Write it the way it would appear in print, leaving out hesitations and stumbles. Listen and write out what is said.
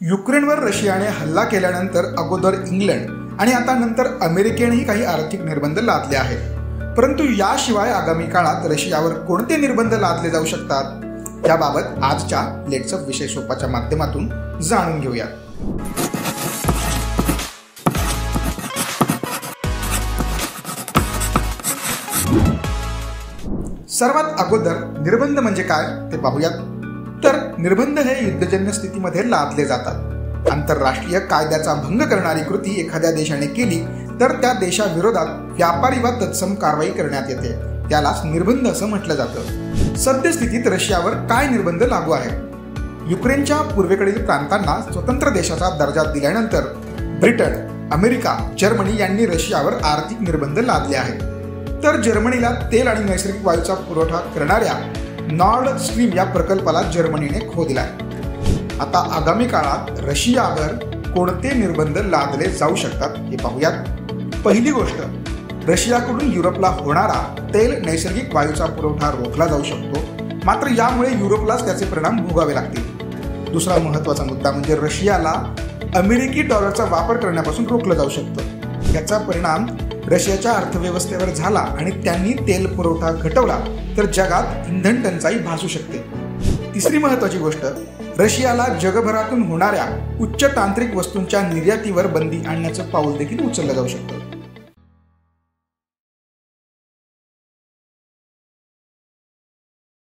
युक्रेनवर रशियाने हल्ला केल्यानंतर अगोदर इंग्लंड आणि आता नंतर अमेरिकेनेही काही आर्थिक निर्बंध लादले आहेत. परंतु याशिवाय आगामी काळात रशियावर कोणते निर्बंध लादले जाऊ शकतात याबाबत आजच्या लेट्सअप विशेष सोपाच्या माध्यमातून जाणून घेऊया. सर्वात अगोदर निर्बंध म्हणजे काय ते पाहूयात. तर निर्बंध हे युद्धजन्य स्थितीमध्ये लादले जातात. आंतरराष्ट्रीय कायद्याचा भंग करणारी कृती एखाद्या देशाने केली तर त्या देशाविरोधात व्यापारी वा तत्सम कारवाई करण्यात येते. त्यालाच निर्बंध असं म्हटलं जातं. सद्यस्थितीत रशियावर काय निर्बंध लागू आहेत? युक्रेनच्या पूर्वेकडील प्रांतांना स्वतंत्र देशाचा दर्जा दिल्यानंतर ब्रिटन, अमेरिका, जर्मनी यांनी रशियावर आर्थिक निर्बंध लादले आहेत. तर जर्मनीला तेल आणि नैसर्गिक वायूचा पुरवठा करणाऱ्या नॉर्ड स्ट्रीम या प्रकल्पाला जर्मनीने खो दिलाय. आता आगामी काळात रशियावर कोणते निर्बंध लादले जाऊ शकतात हे पाहूयात. पहिली गोष्ट, रशियाकडून युरोपला होणारा तेल नैसर्गिक वायूचा पुरवठा रोखला जाऊ शकतो. मात्र यामुळे युरोपलाच त्याचे परिणाम भोगावे लागतील. दुसरा महत्त्वाचा मुद्दा म्हणजे रशियाला अमेरिकी डॉलरचा वापर करण्यापासून रोखलं जाऊ शकतं. याचा परिणाम रशियाच्या अर्थव्यवस्थेवर झाला आणि त्यांनी तेल पुरवठा घटवला तर जगात इंधन टंचाई भासू शकते. तिसरी महत्त्वाची गोष्ट, रशियाला जगभरातून होणाऱ्या उच्च तांत्रिक वस्तूंच्या निर्यातीवर बंदी आणण्याचं पाऊल देखील उचललं जाऊ शकतं.